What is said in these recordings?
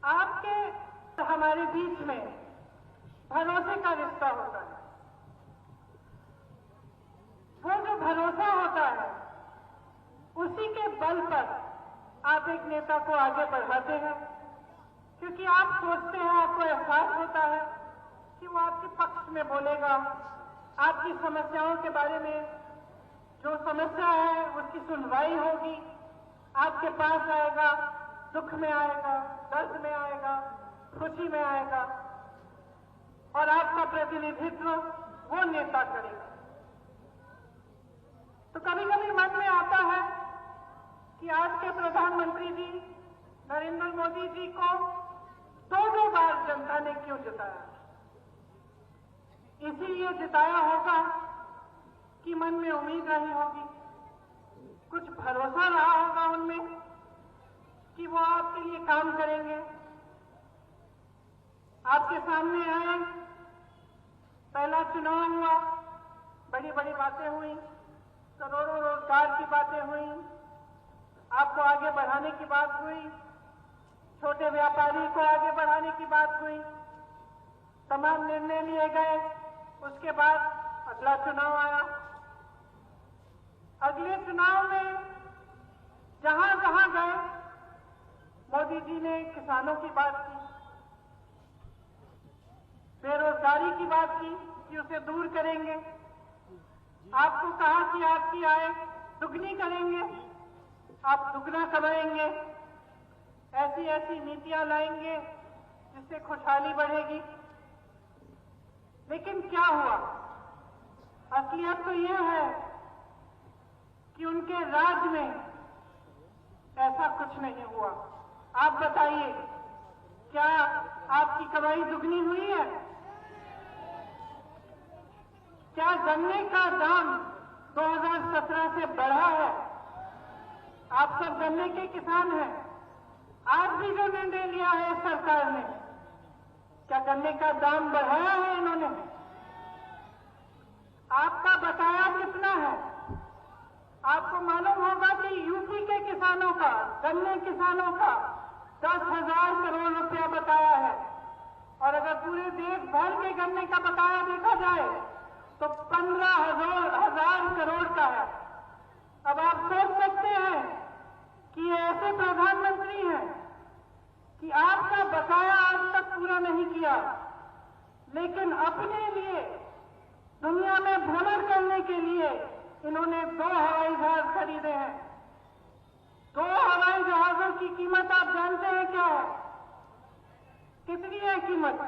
आपके हमारे बीच में भरोसे का रिश्ता होता है। वो जो भरोसा होता है उसी के बल पर आप एक नेता को आगे बढ़ाते हैं, क्योंकि आप सोचते हैं, आपको एहसास होता है कि वो आपके पक्ष में बोलेगा, आपकी समस्याओं के बारे में, जो समस्या है उसकी सुनवाई होगी, आपके पास आएगा, दुख में आएगा, दर्द में आएगा, खुशी में आएगा और आपका प्रतिनिधित्व वो नेता करेगा। तो कभी कभी मन में आता है कि आज के प्रधानमंत्री जी नरेंद्र मोदी जी को दो बार जनता ने क्यों जिताया। इसीलिए जिताया होगा कि मन में उम्मीद रही होगी, कुछ भरोसा रहा होगा उनमें कि वो आपके लिए काम करेंगे। आपके सामने आए, पहला चुनाव हुआ, बड़ी बड़ी बातें हुई, करोड़ों रोजगार की बातें हुई, आपको आगे बढ़ाने की बात हुई, छोटे व्यापारी को आगे बढ़ाने की बात हुई, तमाम निर्णय लिए गए। उसके बाद अगला चुनाव आया। अगले चुनाव में जहां जहां गए मोदी जी ने किसानों की बात की, बेरोजगारी की बात की कि उसे दूर करेंगे। आपको कहा कि आपकी आय दुगनी करेंगे, आप दुगना कमाएंगे, ऐसी ऐसी नीतियां लाएंगे जिससे खुशहाली बढ़ेगी। लेकिन क्या हुआ? असलियत तो यह है कि उनके राज में ऐसा कुछ नहीं हुआ। आप बताइए, क्या आपकी कमाई दुगनी हुई है? क्या गन्ने का दाम 2017 से बढ़ा है? आप सब गन्ने के किसान हैं। आज भी जो निर्णय लिया है सरकार ने, क्या गन्ने का दाम बढ़ाया है इन्होंने? आपका बकाया कितना है? आपको मालूम होगा कि यूपी के किसानों का, गन्ने किसानों का 10,000 करोड़ रुपया बकाया है, और अगर पूरे देश भर के गन्ने का बकाया देखा जाए तो 15,000 करोड़ का है। अब आप सोच सकते हैं कि ये ऐसे प्रधानमंत्री हैं कि आपका बकाया आज तक पूरा नहीं किया, लेकिन अपने लिए दुनिया में भ्रमण करने के लिए इन्होंने 2 हवाई जहाज खरीदे हैं। 2 हवाई जहाजों की कीमत आप जानते हैं क्या है? कितनी है कीमत?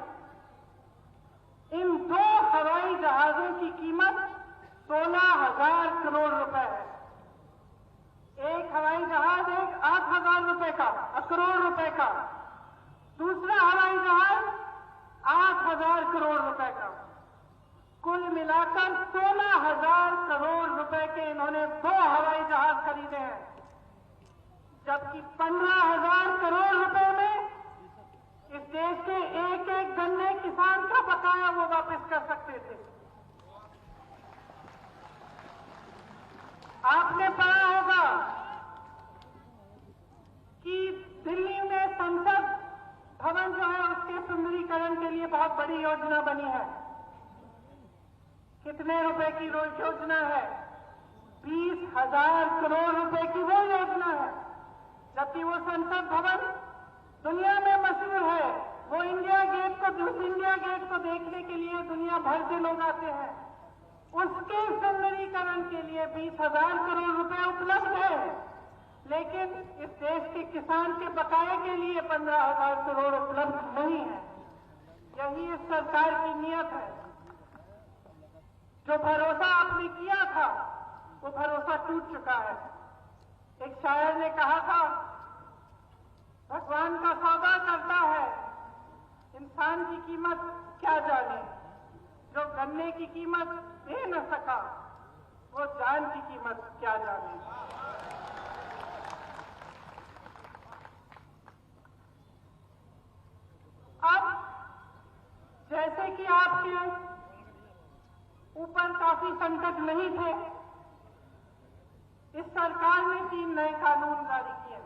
इन 2 हवाई जहाजों की कीमत 16,000 करोड़ रुपए है। एक हवाई जहाज 8,000 रुपए का, करोड़ रुपए का, दूसरा हवाई जहाज 8,000 करोड़ रुपए का। कुल मिलाकर 16,000 करोड़ रुपए के इन्होंने 2 हवाई जहाज खरीदे हैं, जबकि 15,000 करोड़ रुपए में इस देश के एक एक गन्ने किसान का बकाया वो वापस कर सकते थे। आपने पढ़ा होगा कि दिल्ली में संसद भवन जो है उसके सुंदरीकरण के लिए बहुत बड़ी योजना बनी है। कितने रुपए की योजना है? 20,000 करोड़ रुपए की वो योजना है, जबकि वो संसद भवन दुनिया में मशहूर है। वो इंडिया गेट को देखने के लिए दुनिया भर से लोग आते हैं। उसके सुंदरीकरण के लिए 20,000 करोड़ रुपए उपलब्ध है, लेकिन इस देश के किसान के बकाये के लिए 15,000 करोड़ उपलब्ध नहीं है। यही इस सरकार की नीयत है। जो भरोसा आपने किया था वो भरोसा टूट चुका है। एक शायर ने कहा था, भगवान का सौदा करता है, इंसान की कीमत क्या जाने। जो गन्ने की कीमत दे न सका वो जान की कीमत क्या जाने। अब जैसे कि आपके ऊपर काफी संकट नहीं थे, इस सरकार ने 3 नए कानून जारी किए,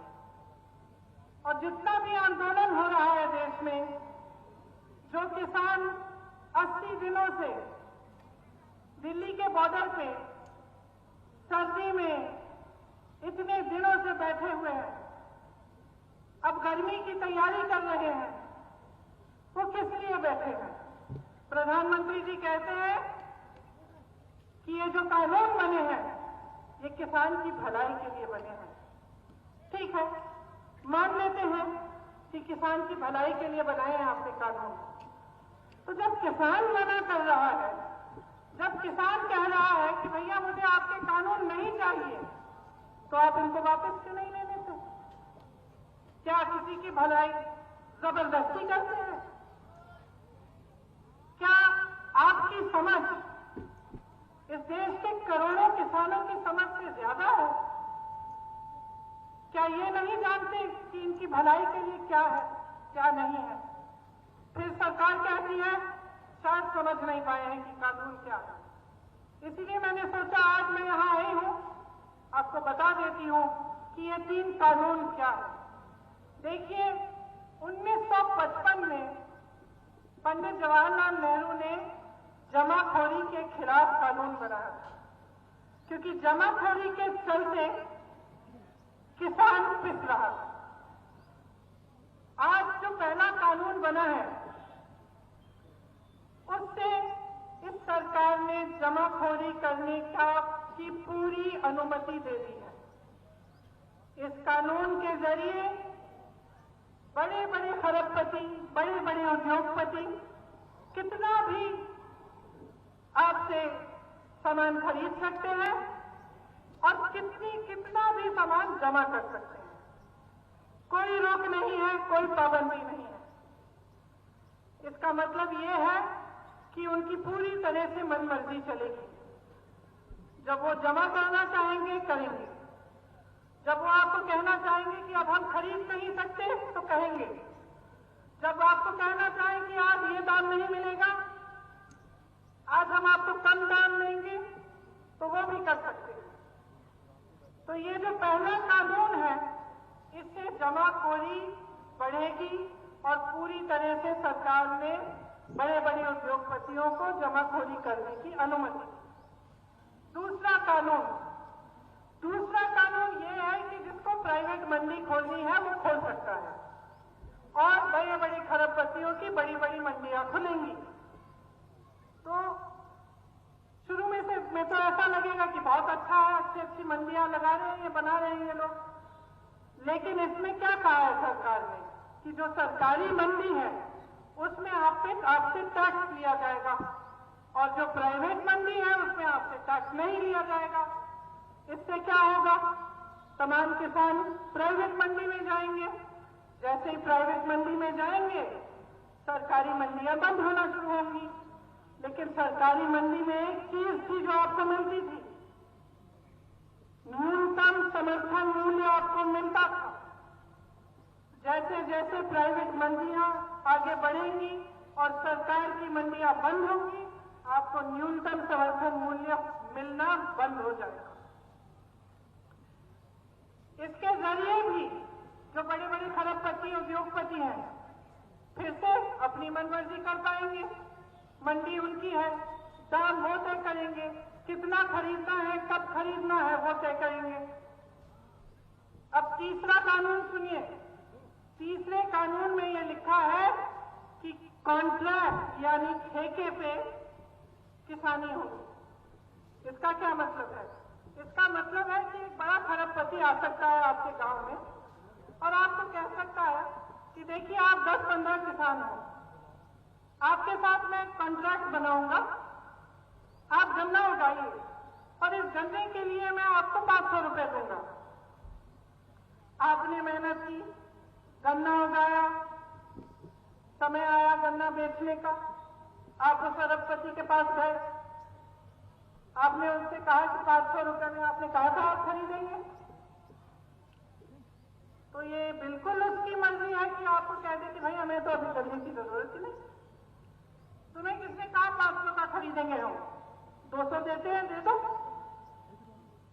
और जितना भी आंदोलन हो रहा है काफी दिनों से दिल्ली के बॉर्डर पे सर्दी में इतने दिनों से बैठे हुए हैं, अब गर्मी की तैयारी कर रहे हैं, वो किस लिए बैठे हैं? प्रधानमंत्री जी कहते हैं कि ये जो कानून बने हैं ये किसान की भलाई के लिए बने हैं। ठीक है, मान लेते हैं कि किसान की भलाई के लिए बनाए हैं आपने कानून। तो जब किसान मना कर रहा है, जब किसान कह रहा है कि भैया मुझे आपके कानून नहीं चाहिए, तो आप इनको वापस क्यों नहीं ले लेते? क्या किसी की भलाई जबरदस्ती करते हैं? क्या आपकी समझ इस देश के करोड़ों किसानों की समझ से ज्यादा है? क्या ये नहीं जानते कि इनकी भलाई के लिए क्या है, क्या नहीं है? फिर सरकार कहती है शायद समझ नहीं पाए हैं कि कानून क्या है। इसीलिए मैंने सोचा आज मैं यहां आई हूं, आपको बता देती हूं कि ये 3 कानून क्या है। देखिए, 1955 में पंडित जवाहरलाल नेहरू ने जमाखोरी के खिलाफ कानून बनाया था, क्योंकि जमाखोरी के चलते किसान पिस रहा था। आज जो पहला कानून बना है उससे इस सरकार ने जमाखोरी करने की पूरी अनुमति दे दी है। इस कानून के जरिए बड़े बड़े खरबपति, बड़े बड़े उद्योगपति कितना भी आपसे सामान खरीद सकते हैं और कितना भी सामान जमा कर सकते हैं। कोई रोक नहीं है, कोई पाबंदी नहीं है। इसका मतलब ये है कि उनकी पूरी तरह से मनमर्जी चलेगी। जब वो जमा करना चाहेंगे करेंगे, जब वो आपको कहना चाहेंगे कि अब हम खरीद नहीं सकते तो कहेंगे, जब आपको कहना चाहें कि आज ये दाम नहीं मिलेगा, आज हम आपको कम दाम देंगे, तो वो भी कर सकते हैं। तो ये जो पहला कानून है इससे जमाखोरी बढ़ेगी और पूरी तरह से सरकार ने बड़े बड़े उद्योगपतियों को जमाखोरी करने की अनुमति दी। दूसरा कानून ये है कि जिसको प्राइवेट मंडी खोलनी है वो खोल सकता है और बड़े बड़े खरबपतियों की बड़ी बड़ी मंडियां खुलेंगी। तो शुरू में तो ऐसा लगेगा कि बहुत अच्छा है, अच्छी अच्छी मंडियां लगा रहे हैं, ये बना रहे हैं ये लोग। लेकिन इसमें क्या कहा है सरकार ने कि जो सरकारी मंडी है उसमें आपसे टैक्स लिया जाएगा और जो प्राइवेट मंडी है उसमें आपसे टैक्स नहीं लिया जाएगा। इससे क्या होगा? तमाम किसान प्राइवेट मंडी में जाएंगे, जैसे ही प्राइवेट मंडी में जाएंगे सरकारी मंडियां बंद होना शुरू होंगी। लेकिन सरकारी मंडी में एक चीज थी जो आपको मिलती थी, न्यूनतम समर्थन मूल्य आपको मिलता था। जैसे जैसे प्राइवेट मंडियां आगे बढ़ेंगी और सरकार की मंडियां बंद होंगी, आपको न्यूनतम समर्थन मूल्य मिलना बंद हो जाएगा। इसके जरिए भी जो बड़े बड़े खरबपति उद्योगपति हैं फिर से अपनी मनमर्जी कर पाएंगे। मंडी उनकी है, दाम वो तय करेंगे, कितना खरीदना है, कब खरीदना है वो तय करेंगे। अब तीसरा कानून सुनिए। तीसरे कानून में ये लिखा है कि कॉन्ट्रैक्ट यानी ठेके पे किसानी होगी। इसका क्या मतलब है? इसका मतलब है कि एक बड़ा खरबपति आ सकता है आपके गांव में और आपको कह सकता है कि देखिए आप 10-15 किसान हो, आपके साथ मैं कॉन्ट्रैक्ट बनाऊंगा, आप गन्ना उगाइए और इस गन्ने के लिए मैं आपको 500 रुपए दूंगा। आपने मेहनत की, गन्ना उगाया, समय आया गन्ना बेचने का, आप उस अरबपति के पास गए, आपने उनसे कहा कि 500 रुपए में आपने कहा था आप खरीदेंगे, तो ये बिल्कुल उसकी मर्जी है कि आपको कह दे कि भाई हमें तो अभी गन्ने की जरूरत ही नहीं, तुम्हें किसने कहा 500 का खरीदेंगे, हम 200 देते हैं, दे दो।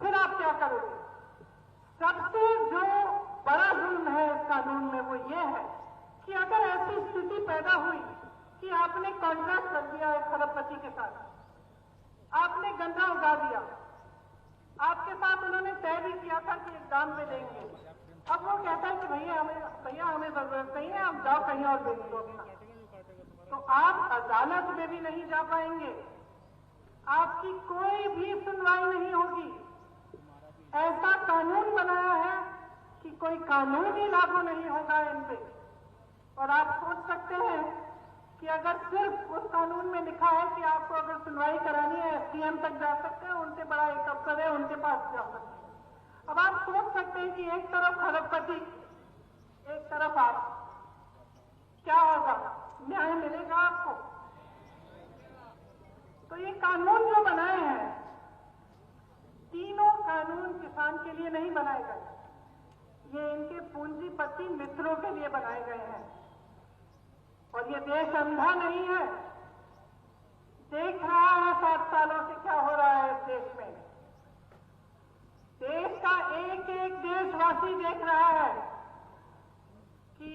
फिर आप क्या करोगे? सबसे जो बड़ा जुल्म है इस कानून में वो ये है कि अगर ऐसी स्थिति पैदा हुई कि आपने कॉन्ट्रैक्ट कर दिया है खरबपति के साथ, आपने गन्ना उगा दिया, आपके साथ उन्होंने तय भी किया था कि एक दाम पे देंगे। अब वो कहता है कि भैया हमें जरूरत नहीं है, आप जाओ कहीं और बेच दो अपना। तो आप अदालत में भी नहीं जा पाएंगे, आपकी कोई भी सुनवाई नहीं होगी। ऐसा कानून बनाया है कि कोई कानून ही लागू नहीं होगा इन पे। और आप सोच सकते हैं कि अगर सिर्फ उस कानून में लिखा है कि आपको अगर सुनवाई करानी है एसडीएम तक जा सकते हैं, उनसे बड़ा एक अफसर है उनके पास जा सकते हैं। अब आप सोच सकते हैं कि एक तरफ खरबपति, एक तरफ आप, क्या होगा? न्याय मिलेगा आपको? तो ये कानून जो बनाए हैं, तीनों कानून किसान के लिए नहीं बनाए गए, ये इनके पूंजीपति मित्रों के लिए बनाए गए हैं। और ये देश अंधा नहीं है, देख रहा है 7 सालों से क्या हो रहा है इस देश में। देश का एक एक देशवासी देख रहा है कि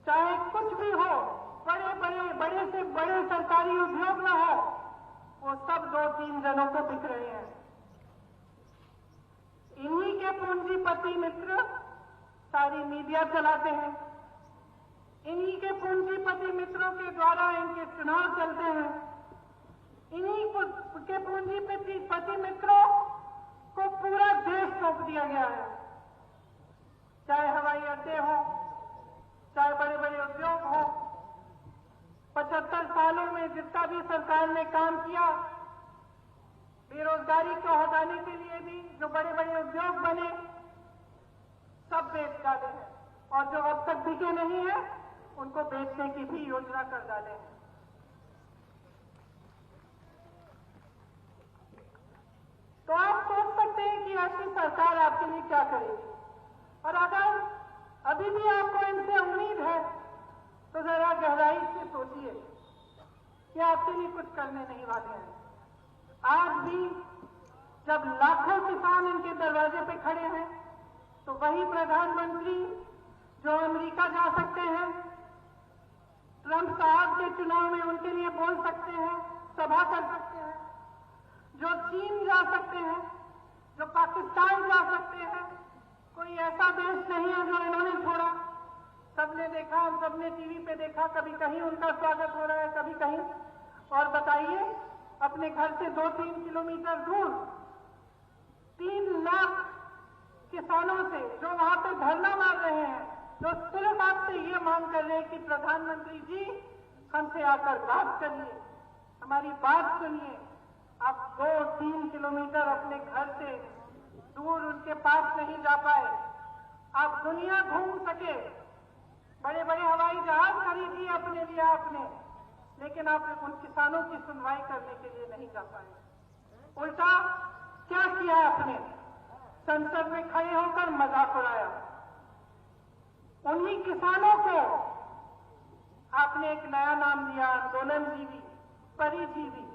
चाहे कुछ भी हो, बड़े से बड़े सरकारी उद्योग न हो, वो सब 2-3 जनों को दिख रहे हैं। इन्हीं के पूंजीपति मित्र सारी मीडिया चलाते हैं, इन्हीं के पूंजीपति मित्रों के द्वारा इनके चुनाव चलते हैं, इन्हीं के पूंजीपति मित्रों को पूरा देश सौंप दिया गया है। चाहे हवाई अड्डे हो, चाहे बड़े बड़े उद्योग हो, 75 सालों में जितना भी सरकार ने काम किया, बेरोजगारी को हटाने के लिए भी जो बड़े बड़े उद्योग बने, सब बेच डाले हैं। और जो अब तक बिके नहीं है, उनको बेचने की भी योजना कर डाले हैं। तो आप सोच सकते हैं कि ऐसी सरकार आपके लिए क्या करेगी। और अगर अभी भी आपको इनसे उम्मीद है, तो जरा गहराई से सोचिए कि आपके लिए कुछ करने नहीं वाले हैं। आज भी जब लाखों किसान इनके दरवाजे पे खड़े हैं, तो वही प्रधानमंत्री जो अमेरिका जा सकते हैं, ट्रंप साहब के चुनाव में उनके लिए बोल सकते हैं, सभा कर सकते हैं, जो चीन जा सकते हैं, जो पाकिस्तान जा सकते हैं, कोई ऐसा देश नहीं है जो इन्होंने छोड़ा। सबने देखा, हम सबने टीवी पे देखा, कभी कहीं उनका स्वागत हो रहा है, कभी कहीं। और बताइए, अपने घर से 2-3 किलोमीटर दूर 3 लाख किसानों से जो वहां पे धरना मार रहे हैं, जो सिर्फ आपसे ये मांग कर रहे हैं कि प्रधानमंत्री जी हमसे आकर बात करिए, हमारी बात सुनिए। आप 2-3 किलोमीटर अपने घर से दूर उनके पास नहीं जा पाए, आप दुनिया घूम सके, बड़े बड़े हवाई जहाज खरीदिए अपने लिए आपने, लेकिन आप उन किसानों की सुनवाई करने के लिए नहीं जा पाए। उल्टा क्या किया आपने? संसद में खड़े होकर मजाक उड़ाया। उन्हीं किसानों को आपने एक नया नाम दिया, आंदोलनजीवी, परिजीवी।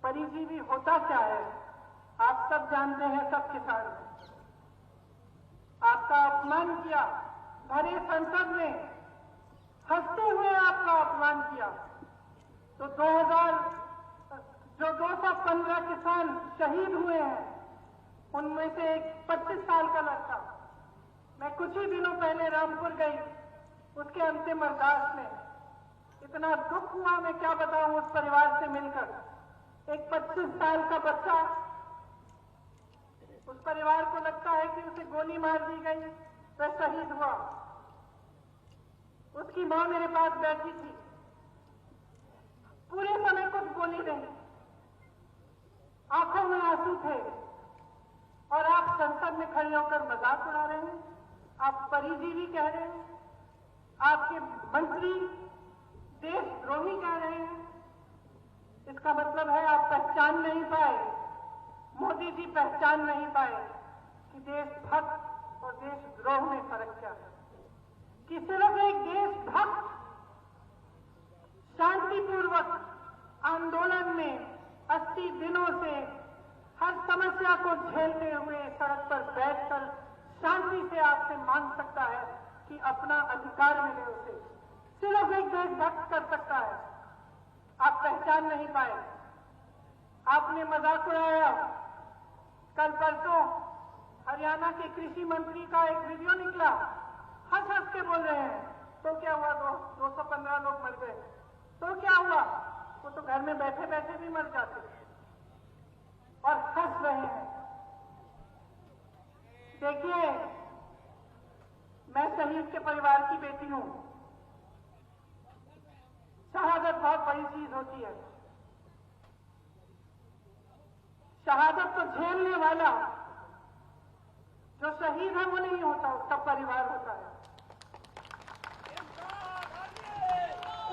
परिजीवी होता क्या है? आप सब जानते हैं, सब किसान। आपका अपमान किया, भरे संसद में हंसते हुए आपका अपमान किया। तो 215 किसान शहीद हुए हैं, उनमें से एक 25 साल का लड़का। मैं कुछ ही दिनों पहले रामपुर गई, उसके अंतिम अरदास में इतना दुख हुआ, मैं क्या बताऊं उस परिवार से मिलकर। एक 25 साल का बच्चा, उस परिवार को लगता है कि उसे गोली मार दी गई, वह शहीद हुआ। उसकी मां मेरे पास बैठी थी, पूरे समय कुछ बोली नहीं, आंखों में आंसू थे। और आप संसद में खड़े होकर मजाक उड़ा रहे हैं, आप परिजीवी कह रहे हैं, आपके मंत्री देशद्रोही कह रहे हैं। इसका मतलब है आप पहचान नहीं पाए, मोदी जी पहचान नहीं पाए कि देशभक्त और देशद्रोह में फर्क क्या है। कि सिर्फ एक देशभक्त शांतिपूर्वक आंदोलन में 80 दिनों से हर समस्या को झेलते हुए सड़क पर बैठकर शांति से आपसे मांग सकता है कि अपना अधिकार मिले उसे। सिर्फ एक देशभक्त कर सकता है। आप पहचान नहीं पाए। आपने मजाक उड़ाया। कल परसों हरियाणा के कृषि मंत्री का एक वीडियो निकला, हंस हंस के बोल रहे हैं तो क्या हुआ, 215 लोग मर गए, तो क्या हुआ, वो तो घर में बैठे बैठे भी मर जाते और हंस रहे हैं। देखिए, मैं शहीद के परिवार की बेटी हूं। शहादत बहुत बड़ी चीज होती है। शहादत तो झेलने वाला जो शहीद है वो नहीं होता, उसका परिवार होता है।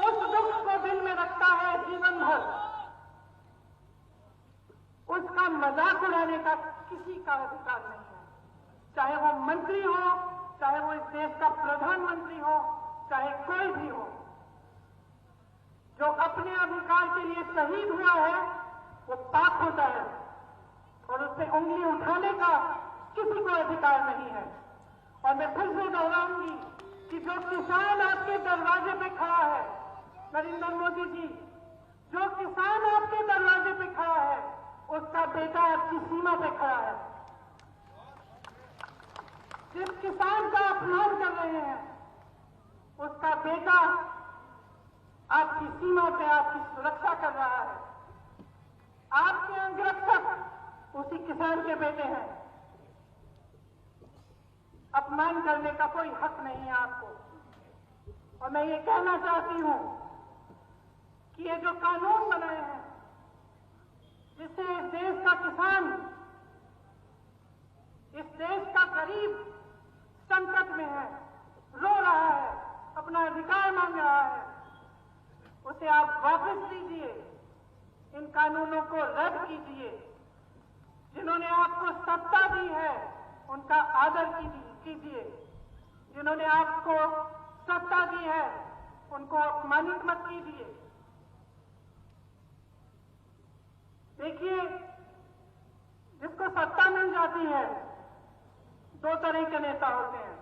उस दुख को दिल में रखता है जीवन भर। उसका मजाक उड़ाने का किसी का अधिकार नहीं है, चाहे वो मंत्री हो, चाहे वो इस देश का प्रधानमंत्री हो, चाहे कोई भी हो। जो अपने अधिकार के लिए शहीद हुआ है वो पाप होता है और उससे उंगली उठाने का किसी को अधिकार नहीं है। और मैं फिर से दोहराऊंगी कि जो किसान आपके दरवाजे पे खड़ा है, नरेंद्र मोदी जी, जो किसान आपके दरवाजे पे खड़ा है उसका बेटा आपकी सीमा पे खड़ा है। जिस किसान का अपमान कर रहे हैं उसका बेटा आपकी सीमा पे आपकी सुरक्षा कर रहा है। आपके अंगरक्षक उसी किसान के बेटे हैं। अपमान करने का कोई हक नहीं है आपको। और मैं ये कहना चाहती हूं कि ये जो कानून बनाए हैं जिससे इस देश का किसान, इस देश का गरीब संकट में है, रो रहा है, अपना अधिकार मांग रहा है, उसे आप वापस लीजिए। इन कानूनों को रद्द कीजिए। जिन्होंने आपको सत्ता दी है उनका आदर कीजिए। जिन्होंने आपको सत्ता दी है उनको अपमानित मत कीजिए। देखिए, जिसको सत्ता मिल जाती है, दो तरह के नेता होते हैं।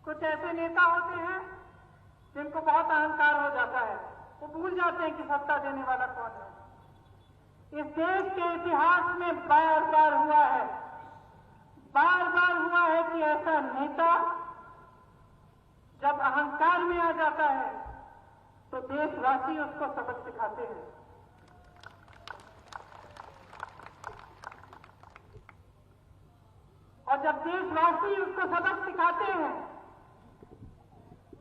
कुछ ऐसे नेता होते हैं जिनको बहुत अहंकार हो जाता है, वो भूल जाते हैं कि सत्ता देने वाला कौन है। इस देश के इतिहास में बार बार हुआ है, बार बार हुआ है कि ऐसा नेता जब अहंकार में आ जाता है तो देशवासी उसको सबक सिखाते हैं। और जब देशवासी उसको सबक सिखाते हैं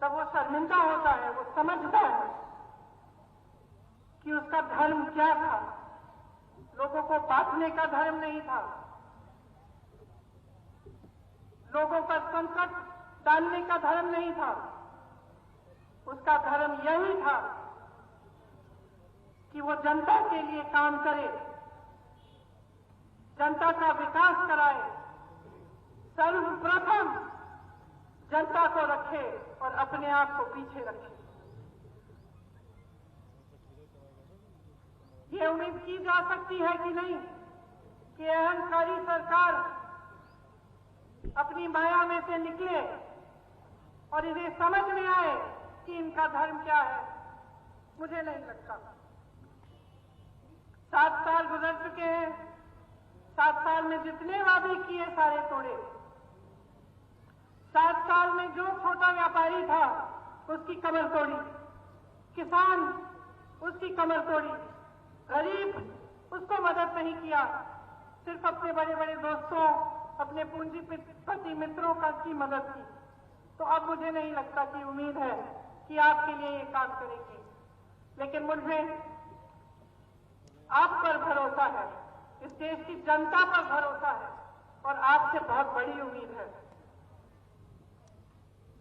तब वो शर्मिंदा होता है। वो समझता है कि उसका धर्म क्या था। लोगों को बांटने का धर्म नहीं था, लोगों पर संकट डालने का धर्म नहीं था। उसका धर्म यही था कि वो जनता के लिए काम करे, जनता का विकास कराए, सर्वप्रथम जनता को रखे और अपने आप को पीछे रखे। ये उम्मीद की जा सकती है कि नहीं कि अहंकारी सरकार अपनी माया में से निकले और इन्हें समझ में आए कि इनका धर्म क्या है। मुझे नहीं लगता। 7 साल गुजर चुके हैं। 7 साल में जितने वादे किए सारे तोड़े। 7 साल में जो छोटा व्यापारी था उसकी कमर तोड़ी, किसान उसकी कमर तोड़ी, गरीब उसको मदद नहीं किया, सिर्फ अपने बड़े बड़े दोस्तों, अपने पूंजीपति मित्रों की मदद की। तो अब मुझे नहीं लगता कि उम्मीद है कि आपके लिए ये काम करेंगे। लेकिन मुझे आप पर भरोसा है, इस देश की जनता पर भरोसा है और आपसे बहुत बड़ी उम्मीद है।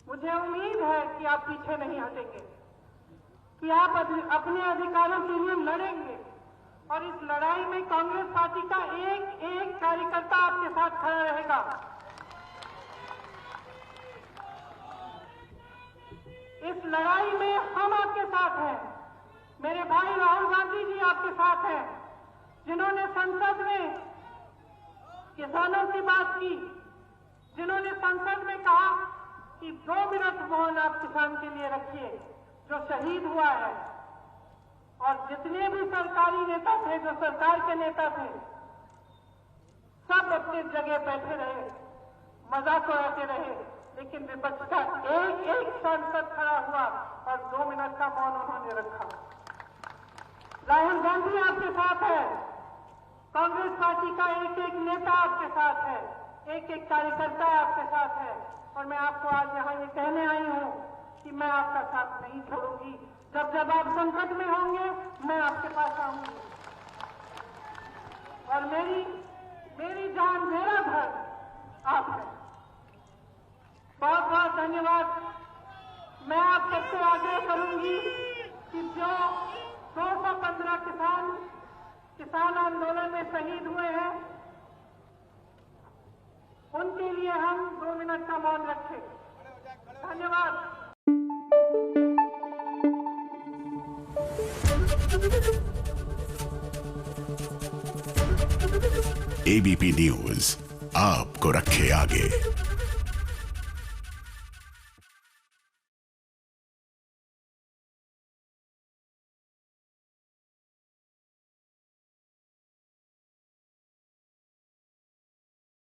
मुझे उम्मीद है कि आप पीछे नहीं हटेंगे, कि आप अपने अधिकारों के लिए लड़ेंगे और इस लड़ाई में कांग्रेस पार्टी का एक एक कार्यकर्ता आपके साथ खड़ा रहेगा। इस लड़ाई में हम आपके साथ हैं। मेरे भाई राहुल गांधी जी आपके साथ हैं, जिन्होंने संसद में किसानों की बात की, जिन्होंने संसद में कहा कि 2 मिनट मौन आप किसान के लिए रखिए जो शहीद हुआ है। और जितने भी सरकारी नेता थे, जो सरकार के नेता थे, सब अपनी जगह बैठे रहे, मजाक उड़ाते रहे, लेकिन विपक्ष का एक एक सांसद खड़ा हुआ और 2 मिनट का मौन उन्होंने रखा। राहुल गांधी आपके साथ है, कांग्रेस पार्टी का एक एक नेता आपके साथ है, एक एक कार्यकर्ता आपके साथ है, और मैं आपको आज यहाँ ये कहने आई हूँ कि मैं आपका साथ नहीं छोड़ूंगी। जब जब आप संकट में होंगे, मैं आपके पास आऊंगी, और मेरी जान, मेरा घर आप है। बहुत बहुत धन्यवाद। मैं आप सबसे आग्रह करूंगी कि जो 215 किसान आंदोलन में शहीद हुए हैं, उनके लिए हम 2 मिनट का मौन रखें। धन्यवाद। एबीपी न्यूज आपको रखे आगे।